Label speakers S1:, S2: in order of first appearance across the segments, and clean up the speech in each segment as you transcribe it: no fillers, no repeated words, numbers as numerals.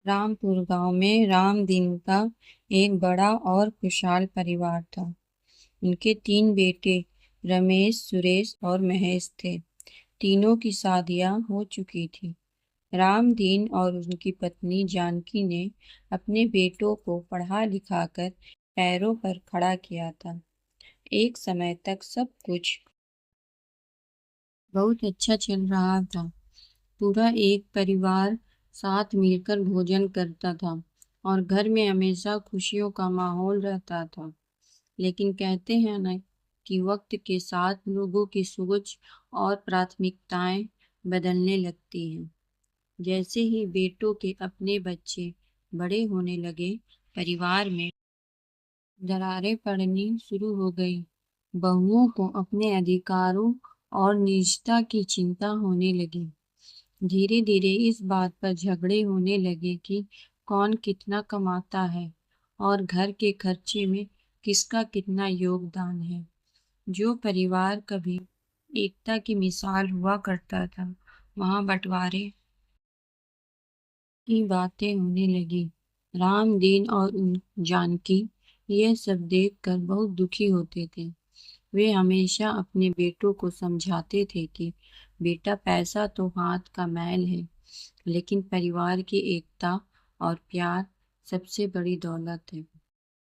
S1: रामपुर गांव में रामदीन का एक बड़ा और खुशहाल परिवार था। उनके तीन बेटे रमेश, सुरेश और महेश थे। तीनों की शादियां हो चुकी थी। रामदीन और उनकी पत्नी जानकी ने अपने बेटों को पढ़ा लिखाकर पैरों पर खड़ा किया था। एक समय तक सब कुछ बहुत अच्छा चल रहा था। पूरा एक परिवार साथ मिलकर भोजन करता था और घर में हमेशा खुशियों का माहौल रहता था। लेकिन कहते हैं ना कि वक्त के साथ लोगों की सोच और प्राथमिकताएं बदलने लगती हैं। जैसे ही बेटों के अपने बच्चे बड़े होने लगे, परिवार में दरारें पड़नी शुरू हो गई। बहुओं को अपने अधिकारों और निजता की चिंता होने लगी। धीरे धीरे इस बात पर झगड़े होने लगे कि कौन कितना कमाता है और घर के खर्चे में किसका कितना योगदान है। जो परिवार कभी एकता की मिसाल हुआ करता था, वहां बंटवारे की बातें होने लगी। रामदीन और उन जानकी ये सब देखकर बहुत दुखी होते थे। वे हमेशा अपने बेटों को समझाते थे कि बेटा, पैसा तो हाथ का मैल है, लेकिन परिवार की एकता और प्यार सबसे बड़ी दौलत है।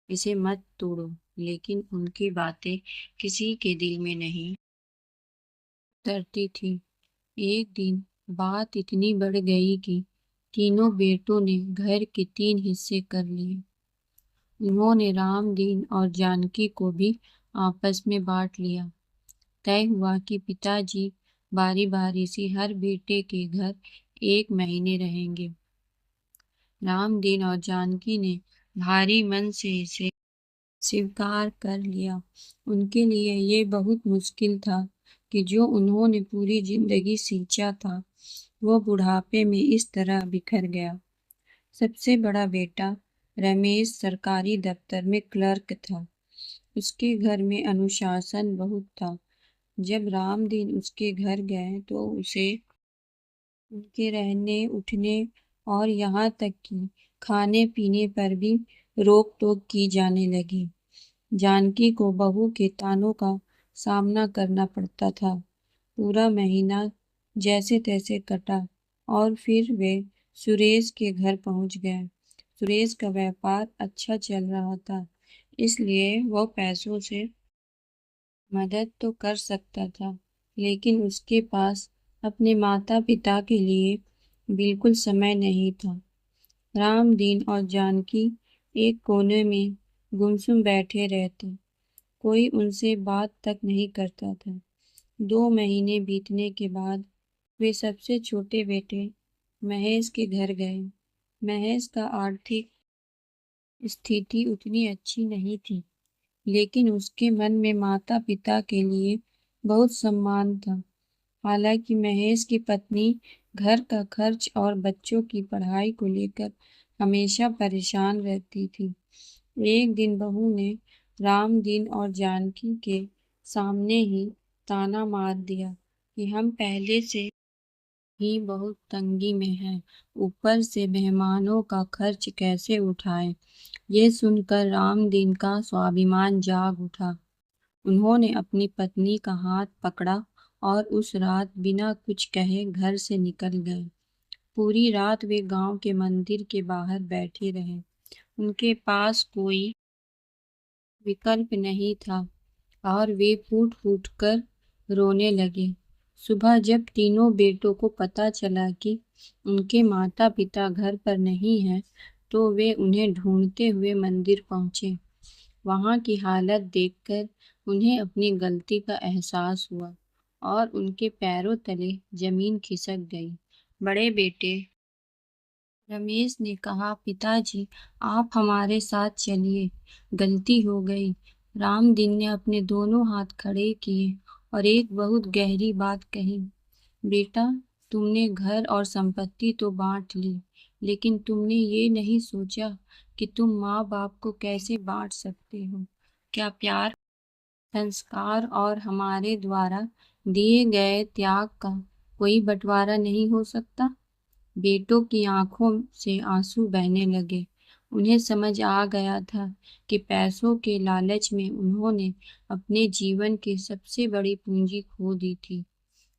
S1: इसे मत तोड़ो। लेकिन उनकी बातें किसी के दिल में नहीं उतरती थी। एक दिन बात इतनी बढ़ गई कि तीनों बेटों ने घर के 3 हिस्से कर लिए। उन्होंने रामदीन और जानकी को भी आपस में बांट लिया। तय हुआ कि पिताजी बारी बारी से हर बेटे के घर 1 महीने रहेंगे। रामदीन और जानकी ने भारी मन से इसे स्वीकार कर लिया। उनके लिए ये बहुत मुश्किल था कि जो उन्होंने पूरी जिंदगी सींचा था, वो बुढ़ापे में इस तरह बिखर गया। सबसे बड़ा बेटा रमेश सरकारी दफ्तर में क्लर्क था। उसके घर में अनुशासन बहुत था। जब रामदीन उसके घर गए तो उसे उनके रहने, उठने और यहाँ तक कि खाने पीने पर भी रोक टोक की जाने लगी। जानकी को बहू के तानों का सामना करना पड़ता था। पूरा महीना जैसे तैसे कटा और फिर वे सुरेश के घर पहुंच गए। सुरेश का व्यापार अच्छा चल रहा था, इसलिए वह पैसों से मदद तो कर सकता था, लेकिन उसके पास अपने माता पिता के लिए बिल्कुल समय नहीं था। रामदीन और जानकी एक कोने में गुमसुम बैठे रहते। कोई उनसे बात तक नहीं करता था। 2 महीने बीतने के बाद वे सबसे छोटे बेटे महेश के घर गए। महेश का आर्थिक स्थिति उतनी अच्छी नहीं थी, लेकिन उसके मन में माता पिता के लिए बहुत सम्मान था। हालांकि महेश की पत्नी घर का खर्च और बच्चों की पढ़ाई को लेकर हमेशा परेशान रहती थी। एक दिन बहू ने रामदीन और जानकी के सामने ही ताना मार दिया कि हम पहले से ही बहुत तंगी में हैं, ऊपर से मेहमानों का खर्च कैसे उठाएं। ये सुनकर रामदीन का स्वाभिमान जाग उठा। उन्होंने अपनी पत्नी का हाथ पकड़ा और उस रात बिना कुछ कहे घर से निकल गए। पूरी रात वे गांव के मंदिर के बाहर बैठे रहे। उनके पास कोई विकल्प नहीं था और वे फूट फूट कर रोने लगे। सुबह जब तीनों बेटों को पता चला कि उनके माता पिता घर पर नहीं हैं, तो वे उन्हें ढूंढते हुए मंदिर पहुंचे। वहां की हालत देखकर उन्हें अपनी गलती का एहसास हुआ और उनके पैरों तले जमीन खिसक गई। बड़े बेटे रमेश ने कहा, पिताजी, आप हमारे साथ चलिए, गलती हो गई। रामदीन ने अपने दोनों हाथ खड़े किए और एक बहुत गहरी बात कही, बेटा, तुमने घर और संपत्ति तो बांट ली, लेकिन तुमने ये नहीं सोचा कि तुम माँ बाप को कैसे बांट सकते हो। क्या प्यार, संस्कार और हमारे द्वारा दिए गए त्याग का कोई बंटवारा नहीं हो सकता? बेटों की आंखों से आंसू बहने लगे। उन्हें समझ आ गया था कि पैसों के लालच में उन्होंने अपने जीवन की सबसे बड़ी पूंजी खो दी थी।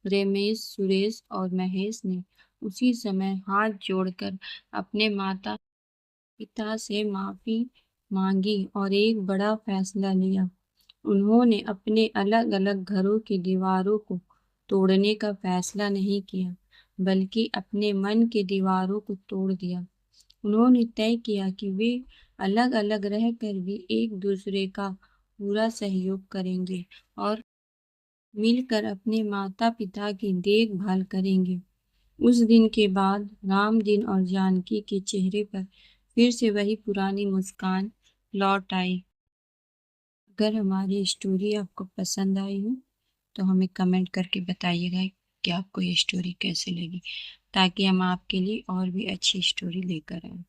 S1: रमेश, सुरेश और महेश ने उसी समय हाथ जोड़कर अपने माता पिता से माफी मांगी और एक बड़ा फैसला लिया। उन्होंने अपने अलग अलग घरों की दीवारों को तोड़ने का फैसला नहीं किया, बल्कि अपने मन की दीवारों को तोड़ दिया। उन्होंने तय किया कि वे अलग अलग रहकर भी एक दूसरे का पूरा सहयोग करेंगे और मिलकर अपने माता पिता की देखभाल करेंगे। उस दिन के बाद रामदीन और जानकी के चेहरे पर फिर से वही पुरानी मुस्कान लौट आई। अगर हमारी स्टोरी आपको पसंद आई हो तो हमें कमेंट करके बताइएगा कि आपको ये स्टोरी कैसे लगी, ताकि हम आपके लिए और भी अच्छी स्टोरी लेकर आए।